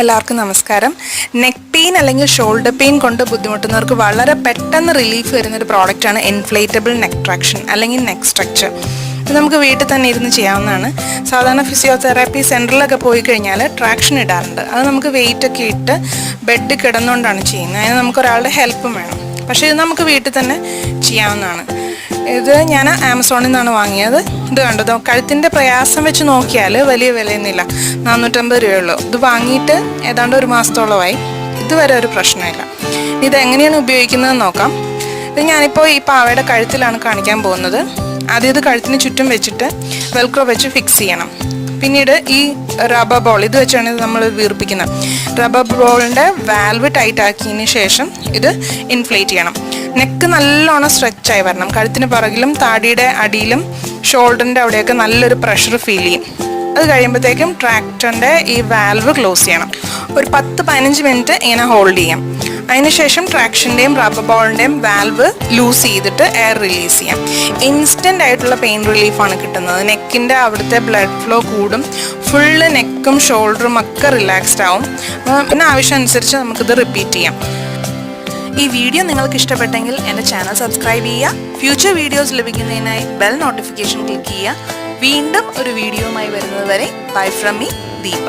എല്ലാവർക്കും നമസ്കാരം. Neck pain അല്ലെങ്കിൽ ഷോൾഡർ പെയിൻ കൊണ്ട് ബുദ്ധിമുട്ടുന്നവർക്ക് വളരെ പെട്ടെന്ന് റിലീഫ് വരുന്നൊരു പ്രോഡക്റ്റാണ് ഇൻഫ്ലേറ്റബിൾ നെക്ക് ട്രാക്ഷൻ അല്ലെങ്കിൽ നെക്ക് സ്ട്രക്ചർ. ഇത് നമുക്ക് വീട്ടിൽ തന്നെ ഇരുന്ന് ചെയ്യാവുന്നതാണ്. സാധാരണ ഫിസിയോതെറാപ്പി സെൻറ്ററിലൊക്കെ പോയി കഴിഞ്ഞാൽ ട്രാക്ഷൻ ഇടാറുണ്ട്. അത് നമുക്ക് വെയിറ്റ് ഒക്കെ ഇട്ട് ബെഡ് കിടന്നുകൊണ്ടാണ് ചെയ്യുന്നത്. അതിന് നമുക്കൊരാളുടെ ഹെൽപ്പും വേണം. പക്ഷേ ഇത് നമുക്ക് വീട്ടിൽ തന്നെ ചെയ്യാവുന്നതാണ്. ഇത് ഞാൻ ആമസോണിൽ നിന്നാണ് വാങ്ങിയത്. ഇത് കണ്ടോ, കഴുത്തിൻ്റെ പ്രയാസം വെച്ച് നോക്കിയാൽ വലിയ വിലയൊന്നുമില്ല, 450 രൂപയുള്ളൂ. ഇത് വാങ്ങിയിട്ട് ഏതാണ്ട് ഒരു മാസത്തോളമായി. ഇതുവരെ ഒരു പ്രശ്നമില്ല. ഇത് എങ്ങനെയാണ് ഉപയോഗിക്കുന്നതെന്ന് നോക്കാം. ഇത് ഞാനിപ്പോൾ ഈ പാവയുടെ കഴുത്തിലാണ് കാണിക്കാൻ പോകുന്നത്. ആദ്യം ഇത് കഴുത്തിന് ചുറ്റും വെച്ചിട്ട് വെൽക്രോ വെച്ച് ഫിക്സ് ചെയ്യണം. പിന്നീട് ഈ റബ്ബർ ബോൾ ഇത് വെച്ചാണ് നമ്മൾ വീർപ്പിക്കുന്നത്. റബ്ബർ ബോളിൻ്റെ വാൽവ് ടൈറ്റ് ആക്കിയതിന് ശേഷം ഇത് ഇൻഫ്ലേറ്റ് ചെയ്യണം. നെക്ക് നല്ലോണം സ്ട്രെച്ചായി വരണം. കഴുത്തിന് പുറകിലും താടിയുടെ അടിയിലും ഷോൾഡറിൻ്റെ അവിടെയൊക്കെ നല്ലൊരു പ്രഷർ ഫീൽ ചെയ്യും. അത് കഴിയുമ്പോഴത്തേക്കും ട്രാക്ടറിൻ്റെ ഈ വാൽവ് ക്ലോസ് ചെയ്യണം. ഒരു 10-15 മിനിറ്റ് ഇങ്ങനെ ഹോൾഡ് ചെയ്യാം. അതിനുശേഷം ട്രാക്ഷൻ്റെയും റബ്ബർ ബോളിൻ്റെയും വാൽവ് ലൂസ് ചെയ്തിട്ട് എയർ റിലീസ് ചെയ്യാം. ഇൻസ്റ്റൻ്റ് ആയിട്ടുള്ള പെയിൻ റിലീഫാണ് കിട്ടുന്നത്. നെക്കിൻ്റെ അവിടുത്തെ ബ്ലഡ് ഫ്ലോ കൂടും. ഫുള്ള് നെക്കും ഷോൾഡറും ഒക്കെ റിലാക്സ്ഡ് ആവും. പിന്നെ ആവശ്യം അനുസരിച്ച് നമുക്കിത് റിപ്പീറ്റ് ചെയ്യാം. ഈ വീഡിയോ നിങ്ങൾക്ക് ഇഷ്ടപ്പെട്ടെങ്കിൽ എൻ്റെ ചാനൽ സബ്സ്ക്രൈബ് ചെയ്യുക. ഫ്യൂച്ചർ വീഡിയോസ് ലഭിക്കുന്നതിനായി ബെൽ നോട്ടിഫിക്കേഷൻ ക്ലിക്ക് ചെയ്യുക. വീണ്ടും ഒരു വീഡിയോയുമായി വരുന്നത് വരെ ബൈ ഫ്രം മീ ദീപ.